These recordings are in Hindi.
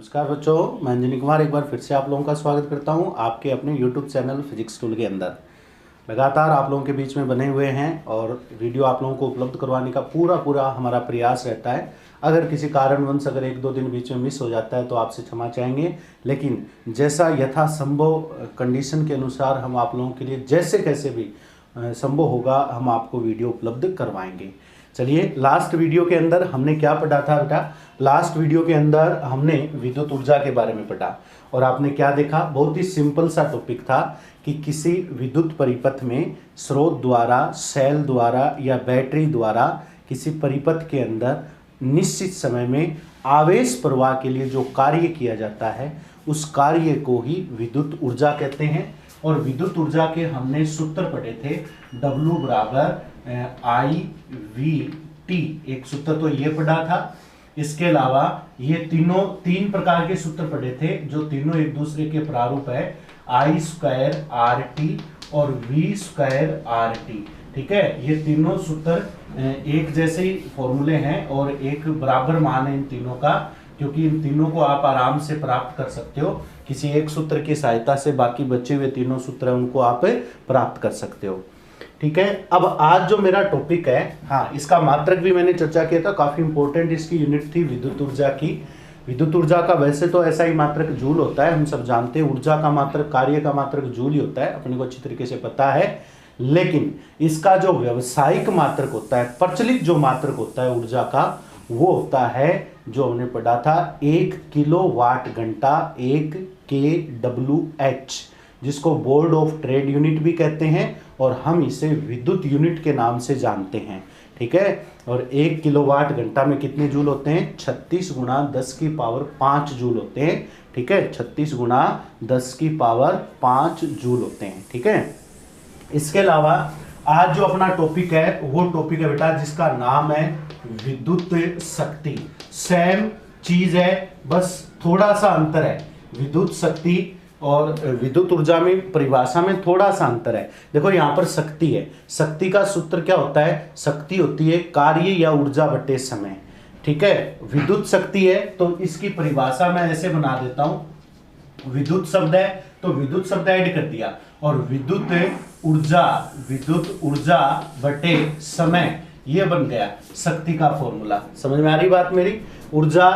नमस्कार बच्चों, मैं अंजनी कुमार एक बार फिर से आप लोगों का स्वागत करता हूं आपके अपने YouTube चैनल फिजिक्स टूल के अंदर। लगातार आप लोगों के बीच में बने हुए हैं और वीडियो आप लोगों को उपलब्ध करवाने का पूरा हमारा प्रयास रहता है। अगर किसी कारणवश अगर एक दो दिन बीच में मिस हो जाता है तो आपसे क्षमा चाहेंगे, लेकिन जैसा यथासंभव कंडीशन के अनुसार हम आप लोगों के लिए जैसे कैसे भी संभव होगा हम आपको वीडियो उपलब्ध करवाएंगे। चलिए, लास्ट वीडियो के अंदर हमने क्या पढ़ा था बेटा? लास्ट वीडियो के अंदर हमने विद्युत ऊर्जा के बारे में पढ़ा और आपने क्या देखा? बहुत ही सिंपल सा टॉपिक था कि किसी विद्युत परिपथ में स्रोत द्वारा, सेल द्वारा या बैटरी द्वारा किसी परिपथ के अंदर निश्चित समय में आवेश प्रवाह के लिए जो कार्य किया जाता है उस कार्य को ही विद्युत ऊर्जा कहते हैं। और विद्युत ऊर्जा के हमने सूत्र पढ़े थे, W बराबर I/V/T। एक सूत्र तो ये पढ़ा था। इसके अलावा ये तीन प्रकार के सूत्र पढ़े थे जो तीनों एक दूसरे के प्रारूप है, I² RT और V² RT। ठीक है, ये तीनों सूत्र एक जैसे ही फॉर्मूले हैं और एक बराबर मान है इन तीनों का, क्योंकि इन तीनों को आप आराम से प्राप्त कर सकते हो किसी एक सूत्र की सहायता से। बाकी बचे हुए तीनों सूत्र हैं उनको आप प्राप्त कर सकते हो। ठीक है, अब आज जो मेरा टॉपिक है, हाँ, इसका मात्रक भी मैंने चर्चा किया था, काफी इंपॉर्टेंट इसकी यूनिट थी विद्युत ऊर्जा की। विद्युत ऊर्जा का वैसे तो ऐसा ही मात्रक जूल होता है, हम सब जानते हैं। ऊर्जा का मात्रक, कार्य का मात्रक जूल ही होता है, अपने को अच्छी तरीके से पता है। लेकिन इसका जो व्यवसायिक मात्रक होता है, प्रचलित जो मात्रक होता है ऊर्जा का, वो होता है जो हमने पढ़ा था 1 किलोवाट घंटा, 1 kWh, जिसको बोर्ड ऑफ ट्रेड यूनिट भी कहते हैं और हम इसे विद्युत यूनिट के नाम से जानते हैं। ठीक है, और 1 किलोवाट घंटा में कितने जूल होते हैं? 36 गुणा 10 की पावर 5 जूल होते हैं। ठीक है, 36 गुणा 10 की पावर 5 जूल होते हैं। ठीक है, इसके अलावा आज जो अपना टॉपिक है वो टॉपिक है बेटा जिसका नाम है विद्युत शक्ति। सेम चीज है, बस थोड़ा सा अंतर है। विद्युत शक्ति और विद्युत ऊर्जा में परिभाषा में थोड़ा सा अंतर है। देखो यहाँ पर शक्ति है, शक्ति का सूत्र क्या होता है? शक्ति होती है कार्य या ऊर्जा बटे समय। ठीक है, विद्युत शक्ति है तो इसकी परिभाषा मैं ऐसे बना देता हूं, विद्युत शब्द है तो विद्युत शब्द ऐड कर दिया और विद्युत ऊर्जा बटे समय, ये बन गया शक्ति का फॉर्मूला। समझ में आ रही बात मेरी? ऊर्जा,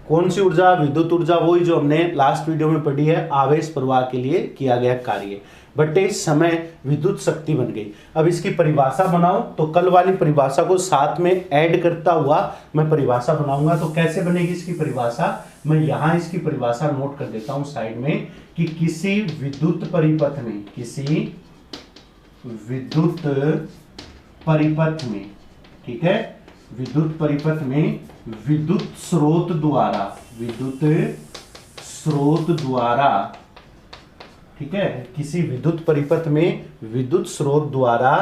कौन सी ऊर्जा? विद्युत ऊर्जा, वही जो हमने लास्ट वीडियो में पढ़ी है, आवेश प्रवाह के लिए किया गया कार्य बटे समय, विद्युत शक्ति बन गई। अब इसकी परिभाषा बनाओ तो कल वाली परिभाषा को साथ में ऐड करता हुआ मैं परिभाषा बनाऊंगा। तो कैसे बनेगी इसकी परिभाषा? मैं यहां इसकी परिभाषा नोट कर देता हूं साइड में कि किसी विद्युत परिपथ में, किसी विद्युत परिपथ में, ठीक है, विद्युत परिपथ में विद्युत स्रोत द्वारा, ठीक है, किसी विद्युत परिपथ में विद्युत स्रोत द्वारा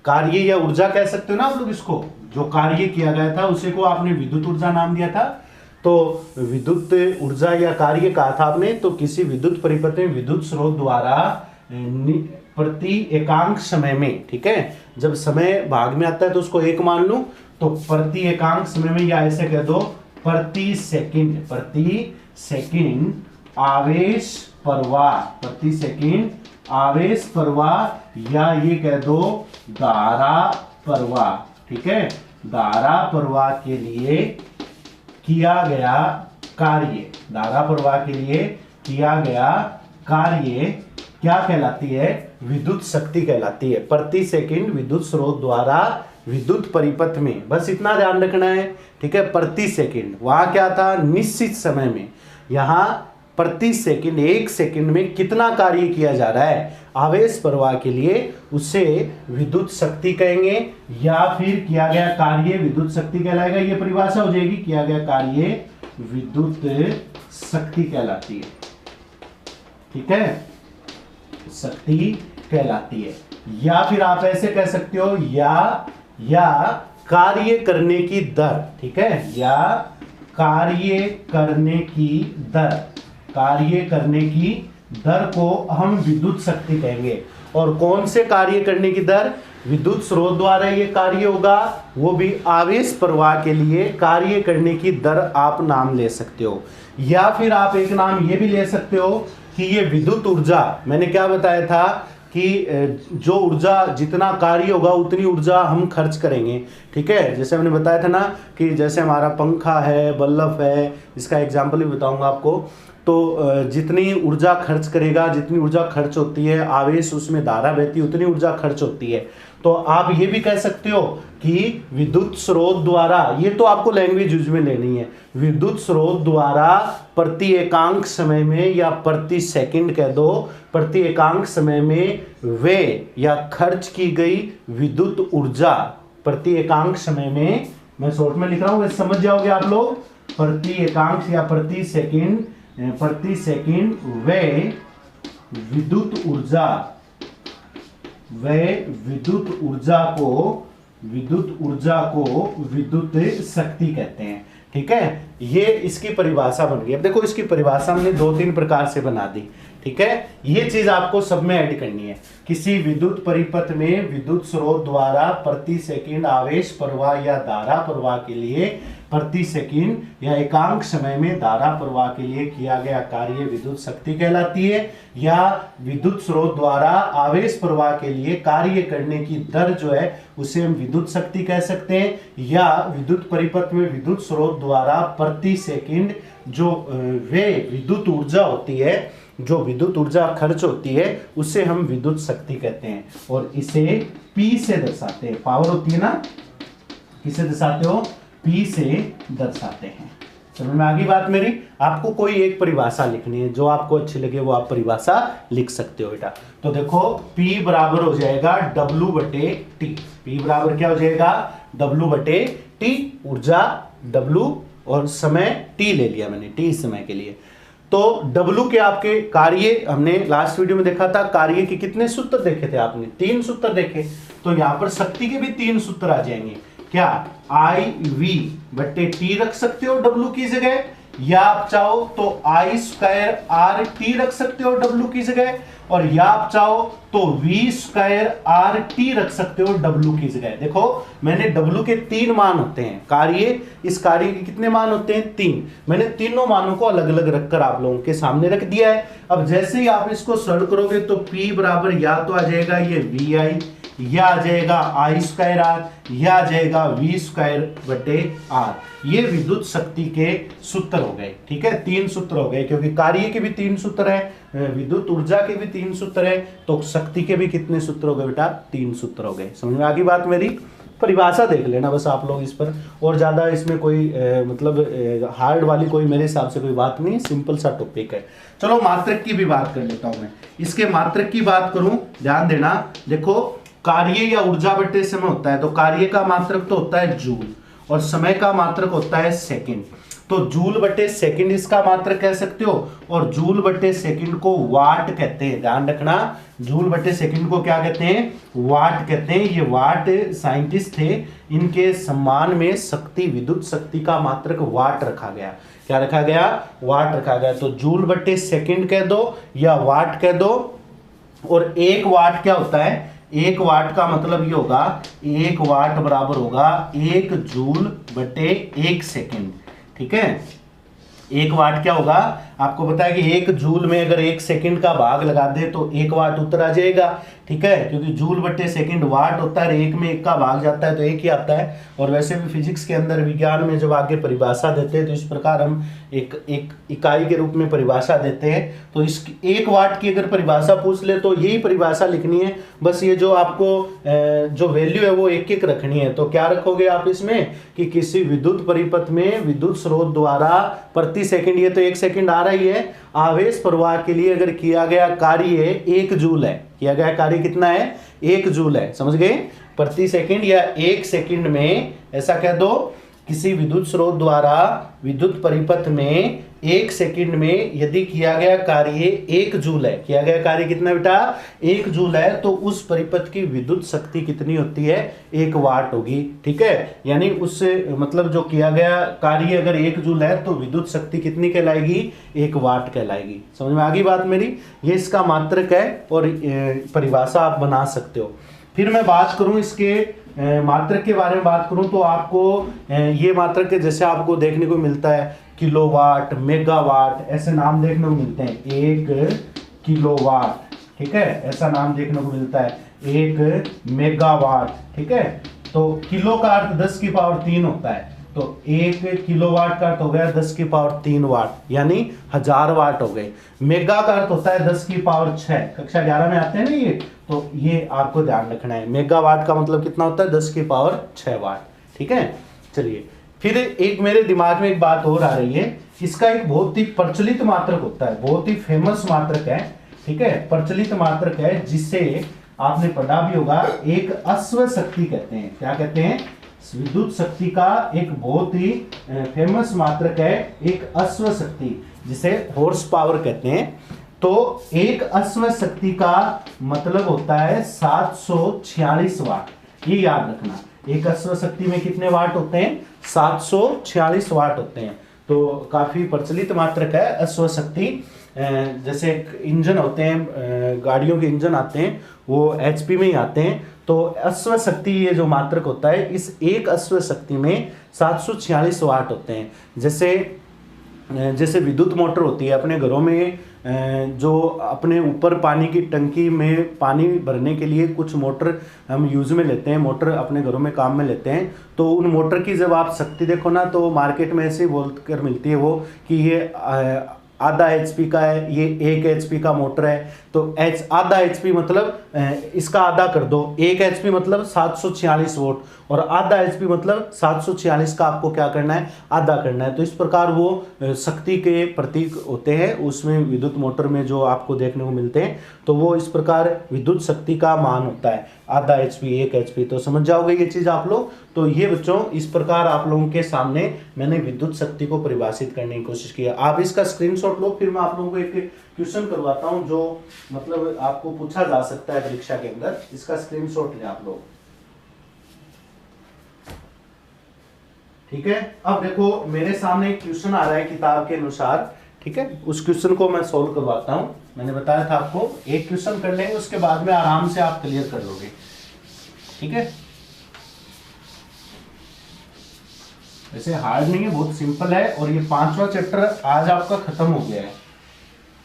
कार्य या ऊर्जा कह सकते हो ना आप लोग इसको, जो कार्य किया गया था उसे को आपने विद्युत ऊर्जा नाम दिया था। तो विद्युत ऊर्जा या कार्य कहा था आपने, तो किसी विद्युत परिपथ में विद्युत स्रोत द्वारा प्रति एकांक समय में, ठीक है, जब समय भाग में आता है तो उसको एक मान लूं, तो प्रति एकांक समय में या ऐसे कह दो प्रति सेकंड आवेश प्रवाह, प्रति सेकंड आवेश प्रवाह, या ये कह दो धारा प्रवाह। ठीक है, धारा प्रवाह के लिए किया गया कार्य, धारा प्रवाह के लिए किया गया कार्य क्या कहलाती है? विद्युत शक्ति कहलाती है। प्रति सेकंड विद्युत स्रोत द्वारा विद्युत परिपथ में, बस इतना ध्यान रखना है। ठीक है, प्रति सेकंड, वहां क्या था? निश्चित समय में। यहां प्रति सेकंड, 1 सेकंड में कितना कार्य किया जा रहा है आवेश प्रवाह के लिए, उसे विद्युत शक्ति कहेंगे, या फिर किया गया कार्य विद्युत शक्ति कहलाएगा। ये परिभाषा हो जाएगी, किया गया कार्य विद्युत शक्ति कहलाती है। ठीक है, शक्ति कहलाती है। या फिर आप ऐसे कह सकते हो, या कार्य करने की दर। ठीक है, या कार्य करने की दर को हम विद्युत शक्ति कहेंगे। और कौन से कार्य करने की दर? विद्युत स्रोत द्वारा ये कार्य होगा, वो भी आवेश प्रवाह के लिए कार्य करने की दर आप नाम ले सकते हो। या फिर आप एक नाम ये भी ले सकते हो कि ये विद्युत ऊर्जा, मैंने क्या बताया था कि जो ऊर्जा जितना कार्य होगा उतनी ऊर्जा हम खर्च करेंगे, ठीक है। जैसे मैंने बताया था ना कि जैसे हमारा पंखा है, बल्ब है, इसका एग्जाम्पल भी बताऊंगा आपको। तो जितनी ऊर्जा खर्च करेगा, जितनी ऊर्जा खर्च होती है, आवेश उसमें धारा बहती है, उतनी ऊर्जा खर्च होती है। तो आप ये भी कह सकते हो कि विद्युत स्रोत द्वारा, ये तो आपको लैंग्वेज यूज में लेनी है, विद्युत स्रोत द्वारा प्रति एकांक समय में या प्रति सेकंड कह दो, प्रति एकांक समय में व्यय या खर्च की गई विद्युत ऊर्जा, प्रति एकांक समय में, मैं शॉर्ट में लिख रहा हूं, वैसे समझ जाओगे आप लोग, प्रति एकांक या प्रति सेकंड व्यय विद्युत ऊर्जा, वह विद्युत ऊर्जा को विद्युत शक्ति कहते हैं, ठीक है। ये इसकी परिभाषा बन गई। अब देखो इसकी परिभाषा हमने 2-3 प्रकार से बना दी, ठीक है। ये चीज आपको सब में ऐड करनी है। किसी विद्युत परिपथ में विद्युत स्रोत द्वारा प्रति सेकंड आवेश प्रवाह या धारा प्रवाह के लिए, प्रति सेकंड या एकांक समय में धारा प्रवाह के लिए किया गया कार्य विद्युत शक्ति कहलाती है। या विद्युत स्रोत द्वारा आवेश प्रवाह के लिए कार्य करने की दर जो है उसे हम विद्युत शक्ति कह सकते हैं। या विद्युत परिपथ में विद्युत स्रोत द्वारा प्रति सेकंड जो वे विद्युत ऊर्जा होती है, जो विद्युत ऊर्जा खर्च होती है, उसे हम विद्युत शक्ति कहते हैं। और इसे P से दर्शाते हैं। पावर होती है ना, किसे दर्शाते हो? P से दर्शाते हैं। समझ में आ गई बात मेरी? आपको कोई एक परिभाषा लिखनी है, जो आपको अच्छी लगे वो आप परिभाषा लिख सकते हो बेटा। तो देखो P बराबर हो जाएगा W/T। P बराबर क्या हो जाएगा? W/T। ऊर्जा W और समय T ले लिया मैंने, T समय के लिए। तो W के आपके कार्य, हमने लास्ट वीडियो में देखा था, कार्य के कितने सूत्र देखे थे आपने? 3 सूत्र देखे। तो यहां पर शक्ति के भी 3 सूत्र आ जाएंगे। क्या? IV/T रख सकते हो W की जगह, या आप चाहो तो I²RT रख सकते हो W की जगह, और या आप चाहो तो V²RT रख सकते हो W की जगह। देखो मैंने W के 3 मान होते हैं, कार्य, इस कार्य के कितने मान होते हैं? 3। मैंने तीनों मानों को अलग अलग रखकर आप लोगों के सामने रख दिया है। अब जैसे ही आप इसको सरल करोगे तो P बराबर या तो आ जाएगा ये VI, या आ जाएगा I²R, या आ जाएगा V²/R। ये विद्युत शक्ति के सूत्र हो गए, ठीक है। 3 सूत्र हो गए, क्योंकि कार्य के भी 3 सूत्र है, विद्युत ऊर्जा के भी 3 सूत्र है, तो शक्ति के भी कितने सूत्र हो गए बेटा? 3 सूत्र हो गए। समझ में आ गई बात मेरी? परिभाषा देख लेना बस आप लोग इस पर, और ज्यादा इसमें कोई मतलब हार्ड वाली कोई मेरे हिसाब से कोई बात नहीं, सिंपल सा टॉपिक है। चलो मात्रक की भी बात कर लेता हूं मैं। इसके मात्रक की बात करूं, ध्यान देना। देखो कार्य या ऊर्जा बटे समय होता है, तो कार्य का मात्रक तो होता है जूल, और समय का मात्रक होता है सेकंड। तो जूल बटे सेकंड इसका मात्रक कह सकते हो, और जूल बटे सेकंड को वाट कहते हैं। ध्यान रखना, जूल बटे सेकंड को क्या कहते हैं? वाट कहते हैं। ये वाट साइंटिस्ट थे, इनके सम्मान में शक्ति, विद्युत शक्ति का मात्रक वाट रखा गया। क्या रखा गया? वाट रखा गया। तो जूल बटे सेकंड कह दो या वाट कह दो। और 1 वाट क्या होता है? 1 वाट का मतलब ये होगा, 1 वाट बराबर होगा 1 जूल बटे 1 सेकंड, ठीक है। 1 वाट क्या होगा? आपको पता है कि 1 जूल में अगर 1 सेकंड का भाग लगा दे तो 1 वाट उत्तर आ जाएगा, ठीक है। क्योंकि जूल बटे सेकंड वाट होता है, 1 में 1 का भाग जाता है तो 1 ही आता है। और वैसे भी फिजिक्स के अंदर, विज्ञान में जब आगे परिभाषा देते हैं तो इस प्रकार हम एक इकाई के रूप में परिभाषा देते हैं। तो इस 1 वाट की अगर परिभाषा पूछ ले तो यही परिभाषा लिखनी है। बस ये जो आपको जो वैल्यू है वो एक एक रखनी है। तो क्या रखोगे आप इसमें कि किसी विद्युत परिपथ में विद्युत स्रोत द्वारा प्रति सेकंड, ये तो 1 सेकंड आ रही है, आवेश प्रवाह के लिए अगर किया गया कार्य 1 जूल है, किया गया कार्य कितना है? 1 जूल है। समझ गए? प्रति सेकंड या 1 सेकंड में, ऐसा कह दो, किसी विद्युत स्रोत द्वारा विद्युत परिपथ में 1 सेकंड में यदि किया गया कार्य 1 जूल है, किया गया कार्य कितना बेटा? 1 जूल है, तो उस परिपथ की विद्युत शक्ति कितनी होती है? 1 वाट होगी, ठीक है। यानी उससे मतलब जो किया गया कार्य अगर 1 जूल है तो विद्युत शक्ति कितनी कहलाएगी? 1 वाट कहलाएगी। समझ में आ गई बात मेरी? ये इसका मात्रक है, और परिभाषा आप बना सकते हो। फिर मैं बात करूं इसके मात्रक के बारे में बात करूं तो आपको ये मात्रक के जैसे आपको देखने को मिलता है किलोवाट, मेगावाट, ऐसे नाम देखने को मिलते हैं। 1 किलोवाट, ठीक है, ऐसा नाम देखने को मिलता है। 1 मेगावाट, ठीक है। तो किलो का अर्थ 10 की पावर 3 होता है, तो 1 किलोवाट का अर्थ हो गया 10 की पावर 3 वाट, यानी 1000 वाट हो गए। मेगा का अर्थ होता है 10 की पावर 6, कक्षा 11 में आते हैं ना ये, तो ये आपको ध्यान रखना है। मेगावाट का मतलब कितना होता है? 10 की पावर 6 वाट, ठीक है। चलिए, फिर एक मेरे दिमाग में एक बात और आ रही है, इसका एक बहुत ही प्रचलित मात्रक होता है, बहुत ही फेमस मात्रक है, ठीक है, प्रचलित मात्रक है, जिसे आपने पढ़ा भी होगा, एक अश्व शक्ति कहते हैं। क्या कहते हैं? विद्युत शक्ति का एक बहुत ही फेमस मात्रक है, एक अश्व शक्ति, जिसे हॉर्स पावर कहते हैं। तो एक अश्व शक्ति का मतलब होता है 746 वाट, ये याद रखना। एक अश्व शक्ति में कितने वाट होते हैं? 746 वाट होते हैं। तो काफी प्रचलित मात्रक है अश्व शक्ति। जैसे इंजन होते हैं, गाड़ियों के इंजन आते हैं, वो एचपी में ही आते हैं। तो अश्व शक्ति ये जो मात्रक होता है, इस एक अश्व शक्ति में 746 वाट होते हैं। जैसे विद्युत मोटर होती है अपने घरों में, जो अपने ऊपर पानी की टंकी में पानी भरने के लिए कुछ मोटर हम यूज में लेते हैं, मोटर अपने घरों में काम में लेते हैं। तो उन मोटर की जब आप शक्ति देखो ना, तो मार्केट में ऐसे बोल कर मिलती है वो कि ये आधा एचपी का है, ये 1 एचपी का मोटर है। तो आधा एचपी मतलब इसका आधा कर दो, 1 एचपी मतलब 746 वोल्ट, और आधा एचपी मतलब 746 का आपको क्या करना है? आधा करना है। तो इस प्रकार वो शक्ति के प्रतीक होते हैं उसमें, विद्युत मोटर में जो आपको देखने को मिलते हैं। तो वो इस प्रकार विद्युत शक्ति का मान होता है, आधा एचपी, 1 एचपी। तो समझ जाओगे ये चीज आप लोग। तो ये बच्चों, इस प्रकार आप लोगों के सामने मैंने विद्युत शक्ति को परिभाषित करने की कोशिश की है। आप इसका स्क्रीनशॉट लो, फिर मैं आप लोगों को एक क्वेश्चन करवाता हूं जो मतलब आपको पूछा जा सकता है परीक्षा के अंदर। इसका स्क्रीनशॉट लें आप लोग, ठीक है। अब देखो मेरे सामने एक क्वेश्चन आ रहा है किताब के अनुसार, ठीक है। उस क्वेश्चन को मैं सॉल्व करवाता हूं। मैंने बताया था आपको एक क्वेश्चन कर लेंगे, उसके बाद में आराम से आप क्लियर कर लोगे, ठीक है। वैसे हार्ड नहीं है, बहुत सिंपल है, और ये 5वां चैप्टर आज आपका खत्म हो गया है,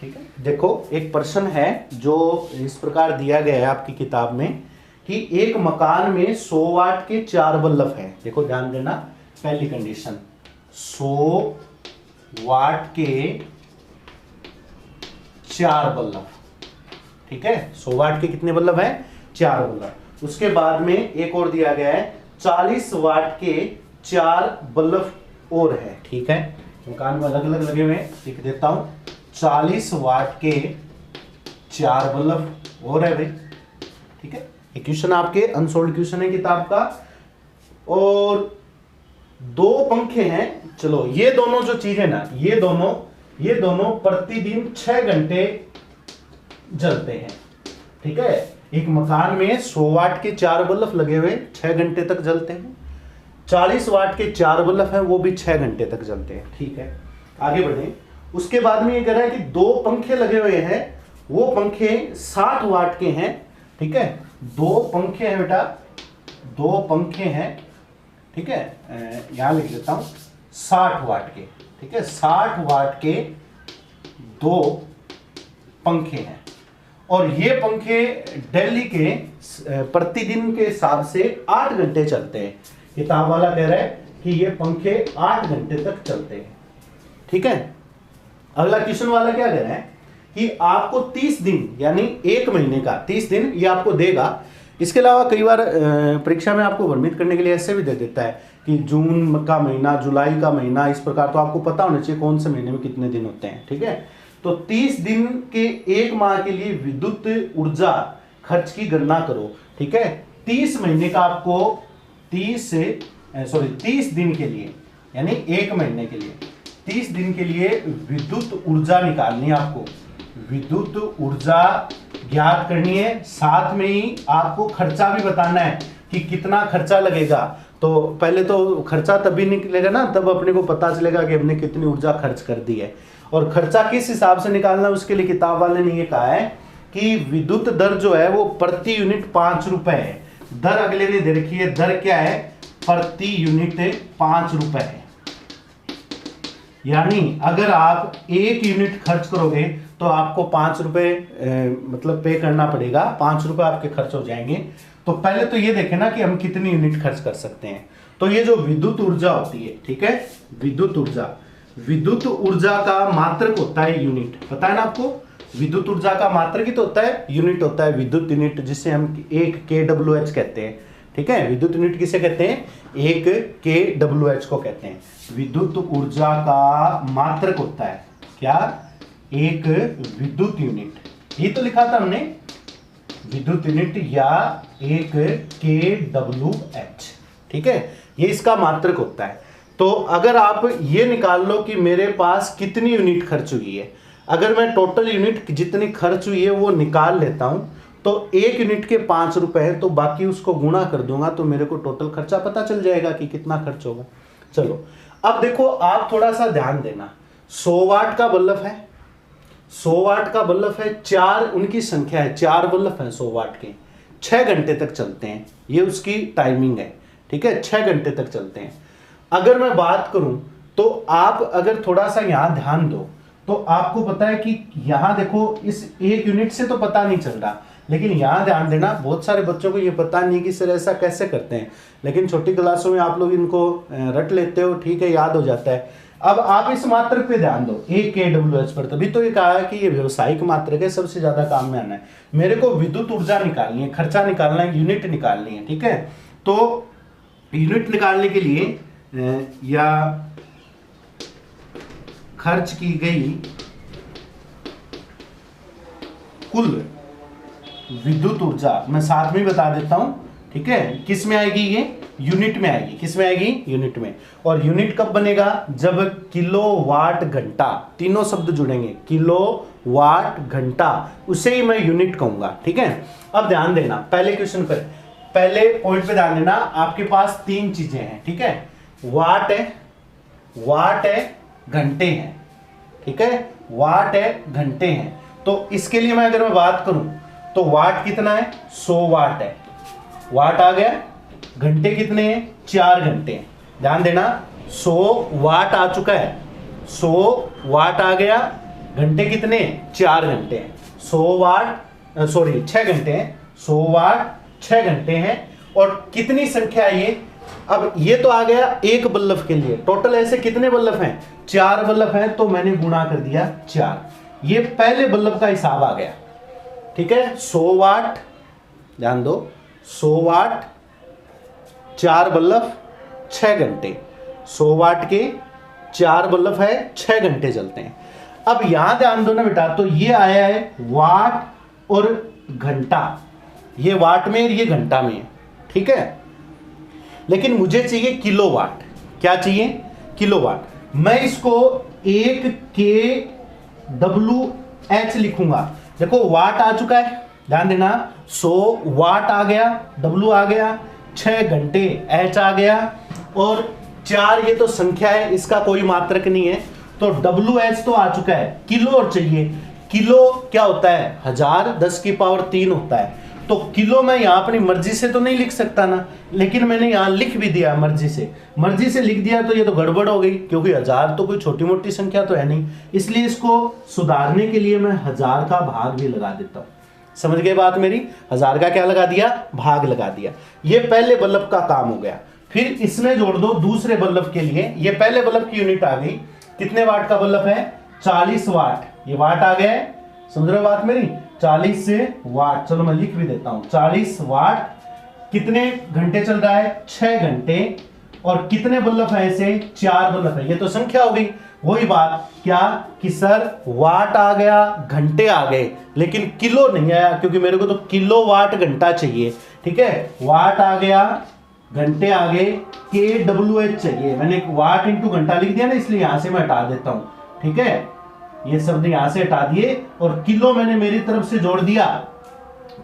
ठीक है। देखो एक प्रश्न है जो इस प्रकार दिया गया है आपकी किताब में कि एक मकान में 100 वाट के 4 बल्ब हैं। देखो ध्यान देना, पहली कंडीशन 100 वाट के 4 बल्ब, ठीक है। 100 वाट के कितने बल्ब हैं? 4 बल्ब। उसके बाद में एक और दिया गया है 40 वाट के 4 बल्ब और है, ठीक है। मकान में अलग अलग लगे हुए हैं, लिख देता हूं 40 वाट के 4 बल्ब और है भाई, ठीक है। एक क्वेश्चन आपके अनसोल्ड क्वेश्चन है किताब का। और 2 पंखे हैं। चलो ये दोनों जो चीजें ना, ये दोनों प्रतिदिन 6 घंटे जलते हैं, ठीक है। एक मकान में 100 वाट के 4 बल्ब लगे हुए 6 घंटे तक जलते हैं। 40 वाट के 4 बल्ब हैं, वो भी 6 घंटे तक जलते हैं, ठीक है। आगे बढ़े। उसके बाद में ये कह रहा है कि 2 पंखे लगे हुए हैं, वो पंखे 60 वाट के हैं, ठीक है। 2 पंखे हैं बेटा, 2 पंखे हैं, ठीक है। यहां लिख देता हूं 60 वाट के, ठीक है। 60 वाट के 2 पंखे हैं, और ये पंखे डेली के प्रतिदिन के हिसाब से 8 घंटे चलते हैं। किताब वाला कह रहा है कि ये पंखे 8 घंटे तक चलते हैं, ठीक है। अगला क्वेश्चन वाला क्या कह रहा है कि आपको 30 दिन यानी 1 महीने का 30 दिन ये आपको देगा। इसके अलावा कई बार परीक्षा में आपको भ्रमित करने के लिए ऐसे भी दे देता है कि जून का महीना, जुलाई का महीना, इस प्रकार। तो आपको पता होना चाहिए कौन से महीने में कितने दिन होते हैं, ठीक है। तो 30 दिन के 1 माह के लिए विद्युत ऊर्जा खर्च की गणना करो, ठीक है। 30 महीने का आपको 30 दिन के लिए यानी 1 महीने के लिए 30 दिन के लिए विद्युत ऊर्जा निकालनी है आपको। विद्युत ऊर्जा ज्ञात करनी है, साथ में ही आपको खर्चा भी बताना है कि कितना खर्चा लगेगा। तो पहले तो खर्चा तभी निकलेगा ना, तब अपने को पता चलेगा कि हमने कितनी ऊर्जा खर्च कर दी है। और खर्चा किस हिसाब से निकालना है, उसके लिए किताब वाले ने ये कहा है कि विद्युत दर जो है वो प्रति यूनिट 5 रुपए है। दर अगले ने दे रखी है, दर क्या है, प्रति यूनिट 5 रुपए है। यानी अगर आप 1 यूनिट खर्च करोगे तो आपको 5 रुपए मतलब पे करना पड़ेगा, 5 रुपए आपके खर्च हो जाएंगे। तो पहले तो ये देखें ना कि हम कितनी यूनिट खर्च कर सकते हैं। तो ये जो विद्युत ऊर्जा होती है, ठीक है, विद्युत ऊर्जा का मात्रक होता है यूनिट, पता है ना आपको। विद्युत ऊर्जा का मात्रक ही तो होता है यूनिट, होता है विद्युत यूनिट, जिसे हम 1 kWh कहते हैं। ठीक है, विद्युत यूनिट किसे कहते हैं, 1 kWh को कहते हैं। विद्युत ऊर्जा का मात्रक होता है क्या, 1 विद्युत यूनिट। ये तो लिखा था हमने विद्युत यूनिट या 1 kWh। ठीक है, ये इसका मात्रक होता है। तो अगर आप ये निकाल लो कि मेरे पास कितनी यूनिट खर्च हुई है, अगर मैं टोटल यूनिट जितनी खर्च हुई है वो निकाल लेता हूं तो 1 यूनिट के 5 रुपए है, तो बाकी उसको गुणा कर दूंगा तो मेरे को टोटल खर्चा पता चल जाएगा कि कितना खर्च होगा। चलो अब देखो, आप थोड़ा सा ध्यान देना, 100 वाट का बल्ब है, 100 वाट का बल्ब है, 4 उनकी संख्या है, 4 बल्ब है 100 वाट के, 6 घंटे तक चलते हैं, ये उसकी टाइमिंग है। ठीक है, 6 घंटे तक चलते हैं। अगर मैं बात करूं तो आप अगर थोड़ा सा यहां ध्यान दो तो आपको पता है कि यहां देखो, इस 1 यूनिट से तो पता नहीं चल रहा, लेकिन यहां ध्यान देना, बहुत सारे बच्चों को ये पता नहीं कि सर ऐसा कैसे करते हैं, लेकिन छोटी क्लासों में आप लोग इनको रट लेते हो, ठीक है, याद हो जाता है। अब आप इस मात्रक पे ध्यान दो, 1 kWh पर, तभी तो ये कहा है कि ये व्यवसायिक मात्रक है, सबसे ज्यादा काम में आना है। मेरे को विद्युत ऊर्जा निकालनी है, खर्चा निकालना है, यूनिट निकालनी है। ठीक है, तो यूनिट निकालने के लिए या खर्च की गई कुल विद्युत ऊर्जा मैं साथ में बता देता हूं। ठीक है, किस में आएगी, ये यूनिट में आएगी। किस में आएगी, यूनिट में। और यूनिट कब बनेगा, जब किलोवाट घंटा, तीनों शब्द जुड़ेंगे, किलोवाट घंटा, उसे ही मैं यूनिट कहूंगा। ठीक है, अब ध्यान देना, पहले क्वेश्चन पर, पहले पॉइंट पे ध्यान देना, आपके पास 3 चीजें हैं। ठीक है, वाट है, घंटे हैं। ठीक है, वाट है, घंटे हैं। तो इसके लिए अगर मैं बात करूं तो वाट कितना है, 100 वाट है, वाट आ गया। घंटे कितने हैं, 4 घंटे हैं। ध्यान देना, 100 वाट आ चुका है, 100 वाट आ गया। घंटे कितने, 4 घंटे हैं। 100 वाट 6 घंटे हैं, 100 वाट 6 घंटे हैं। और कितनी संख्या है ये, अब ये तो आ गया एक बल्ब के लिए, टोटल ऐसे कितने बल्ब हैं, 4 बल्ब हैं, तो मैंने गुणा कर दिया 4। ये पहले बल्ब का हिसाब आ गया। ठीक है, 100 वाट, ध्यान दो, 100 वाट, 4 बल्ब, 6 घंटे, 100 वाट के 4 बल्ब है, 6 घंटे चलते हैं। अब यहां ध्यान दो ना बेटा, तो ये आया है वाट और घंटा, ये वाट में और ये घंटा में है। ठीक है, लेकिन मुझे चाहिए किलोवाट। क्या चाहिए, किलोवाट। मैं इसको 1 kWh लिखूंगा। देखो वाट आ चुका है, ध्यान देना, 100 वाट आ गया, W आ गया, 6 घंटे H आ गया, और 4 ये तो संख्या है, इसका कोई मात्रक नहीं है, तो WH तो आ चुका है। किलो और चाहिए, किलो क्या होता है, 1000 10 की पावर 3 होता है। तो किलो मैं यहाँ अपनी मर्जी से तो नहीं लिख सकता ना, लेकिन मैंने यहाँ लिख भी दिया मर्जी से लिख दिया, तो ये तो गड़बड़ हो गई, क्योंकि 1000 तो कोई छोटी मोटी संख्या तो है नहीं। इसलिए इसको सुधारने के लिए मैं 1000 का भाग भी लगा देता हूँ। समझ गए बात मेरी, 1000 का क्या लगा दिया, भाग लगा दिया। ये पहले बल्ब का काम हो गया। फिर इसमें जोड़ दो दूसरे बल्ब के लिए, ये पहले बल्ब की यूनिट आ गई, कितने वाट का बल्ब है, 40 वाट, ये वाट आ गया है। समझ रहे हो बात मेरी, 40 से वाट, चलो मैं लिख भी देता हूं, 40 वाट कितने घंटे चल रहा है, 6 घंटे। और कितने बल्ब है ऐसे, 4 बल्ब है, ये तो संख्या हो गई। वही बात क्या कि सर वाट आ गया, घंटे आ गए, लेकिन किलो नहीं आया, क्योंकि मेरे को तो किलोवाट घंटा चाहिए। ठीक है, वाट आ गया, घंटे आ गए, kWh चाहिए। मैंने वाट इंटू घंटा लिख दिया ना, इसलिए यहां से मैं हटा देता हूं। ठीक है, ये शब्द यहां से हटा दिए, और किलो मैंने मेरी तरफ से जोड़ दिया,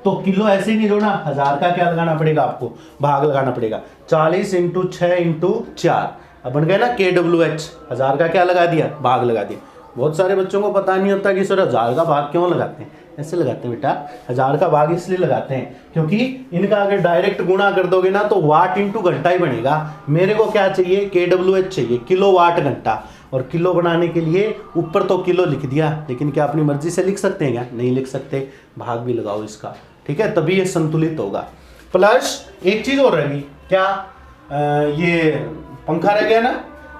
तो किलो ऐसे ही नहीं जोड़ना, 1000 का क्या लगाना पड़ेगा आपको, भाग लगाना पड़ेगा। 40 इंटू 6 इंटू 4, अब बन गया ना kWh, 1000 का क्या लगा दिया, भाग लगा दिया। बहुत सारे बच्चों को पता नहीं होता कि सर 1000 का भाग क्यों लगाते हैं, ऐसे लगाते हैं बेटा, 1000 का भाग इसलिए लगाते हैं क्योंकि इनका अगर डायरेक्ट गुणा कर दोगे ना तो वाट इंटू घंटा ही बनेगा। मेरे को क्या चाहिए, KWH चाहिए, किलो वाट घंटा, और किलो बनाने के लिए ऊपर तो किलो लिख दिया, लेकिन क्या अपनी मर्जी से लिख सकते हैं क्या, नहीं लिख सकते, भाग भी लगाओ इसका, ठीक है, तभी ये संतुलित होगा। प्लस एक चीज और रहेगी, क्या ये पंखा रह गया ना,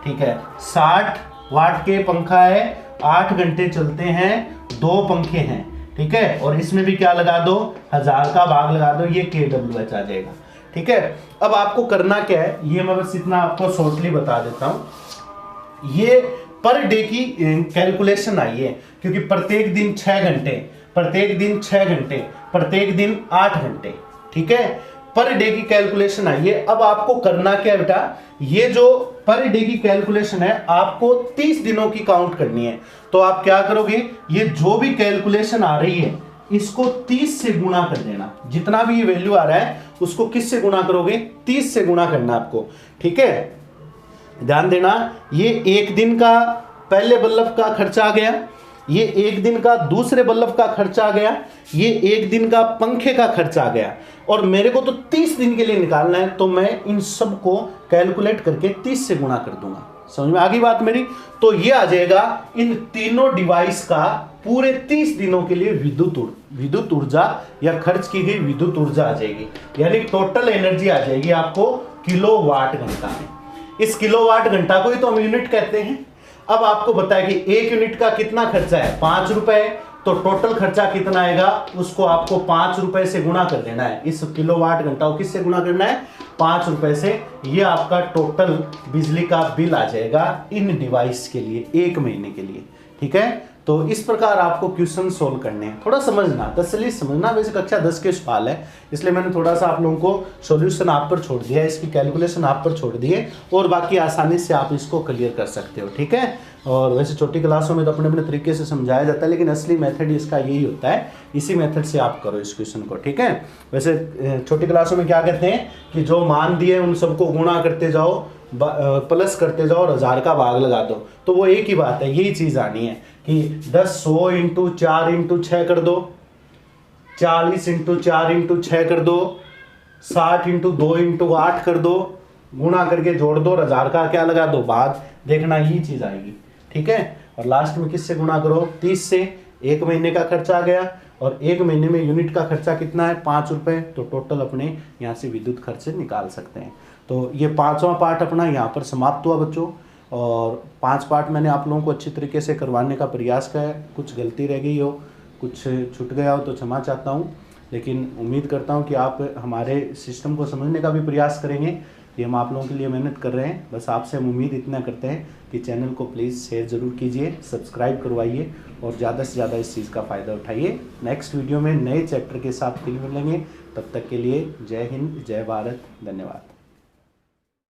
ठीक है, 60 वाट के पंखा है, 8 घंटे चलते हैं, 2 पंखे हैं, ठीक है, और इसमें भी क्या लगा दो, 1000 का भाग लगा दो, ये KWH आ जाएगा, ठीक है। अब आपको करना क्या है, ये मैं बस इतना आपको शॉर्टली बता देता हूं। ये पर डे की कैलकुलेशन आई है, क्योंकि प्रत्येक दिन 6 घंटे, प्रत्येक दिन 6 घंटे, प्रत्येक दिन 8 घंटे, ठीक है, पर डे की कैलकुलेशन आई है। अब आपको करना क्या है बेटा, ये जो पर डे की कैलकुलेशन है आपको 30 दिनों की काउंट करनी है। तो आप क्या करोगे, ये जो भी कैलकुलेशन आ रही है इसको 30 से गुणा कर देना, जितना भी ये वैल्यू आ रहा है उसको किस से गुणा करोगे, 30 से गुणा करना आपको, ठीक है। ध्यान देना, ये एक दिन का पहले बल्ब का खर्चा आ गया, ये एक दिन का दूसरे बल्ब का खर्चा आ गया, ये एक दिन का पंखे का खर्चा आ गया, और मेरे को तो 30 दिन के लिए निकालना है, तो मैं इन सब को कैलकुलेट करके 30 से गुणा कर दूंगा। समझ में आ गई बात मेरी। तो ये आ जाएगा इन तीनों डिवाइस का पूरे 30 दिनों के लिए विद्युत ऊर्जा या खर्च की गई विद्युत ऊर्जा आ जाएगी, यानी टोटल एनर्जी आ जाएगी आपको किलोवाट घंटा में। इस किलोवाट घंटा को ही तो हम यूनिट कहते हैं। अब आपको बताया कि 1 यूनिट का कितना खर्चा है, 5 रुपए, तो टोटल खर्चा कितना आएगा, उसको आपको 5 रुपए से गुणा कर देना है। इस किलोवाट घंटा को किससे गुणा करना है, 5 रुपए से। ये आपका टोटल बिजली का बिल आ जाएगा इन डिवाइस के लिए 1 महीने के लिए, ठीक है। तो इस प्रकार आपको क्वेश्चन सोल्व करने हैं, थोड़ा समझना, तसल्ली समझना। वैसे कक्षा 10 के सवाल है, इसलिए मैंने थोड़ा सा आप लोगों को सॉल्यूशन आप पर छोड़ दिया, इसकी कैलकुलेशन आप पर छोड़ दिए, और बाकी आसानी से आप इसको क्लियर कर सकते हो, ठीक है। और वैसे छोटी क्लासों में तो अपने अपने तरीके से समझाया जाता है, लेकिन असली मेथड इसका यही होता है, इसी मेथड से आप करो इस क्वेश्चन को, ठीक है। वैसे छोटी क्लासों में क्या कहते हैं कि जो मान दिए उन सबको गुणा करते जाओ, प्लस करते जाओ और 1000 का भाग लगा दो, तो वो एक ही बात है, यही चीज आनी है कि 10 100 इंटू 4 इंटू 6 कर दो, 40 इंटू 4 इंटू 6 कर दो, 60 इंटू 2 इंटू 8 कर दो, गुणा करके जोड़ दो और 1000 का क्या लगा दो भाग, देखना यही चीज आएगी, ठीक है। और लास्ट में किससे गुणा करो, 30 से। 1 महीने का खर्चा आ गया, और 1 महीने में यूनिट का खर्चा कितना है, 5 रुपए, तो टोटल अपने यहाँ से विद्युत खर्च निकाल सकते हैं। तो ये 5वां पार्ट अपना यहाँ पर समाप्त हुआ बच्चों, और 5 पार्ट मैंने आप लोगों को अच्छी तरीके से करवाने का प्रयास किया है। कुछ गलती रह गई हो, कुछ छूट गया हो तो क्षमा चाहता हूँ, लेकिन उम्मीद करता हूँ कि आप हमारे सिस्टम को समझने का भी प्रयास करेंगे। ये हम आप लोगों के लिए मेहनत कर रहे हैं, बस आपसे हम उम्मीद इतना करते हैं कि चैनल को प्लीज़ शेयर ज़रूर कीजिए, सब्सक्राइब करवाइए, और ज़्यादा से ज़्यादा इस चीज़ का फ़ायदा उठाइए। नेक्स्ट वीडियो में नए चैप्टर के साथ फिर मिलेंगे, तब तक के लिए जय हिंद, जय भारत, धन्यवाद।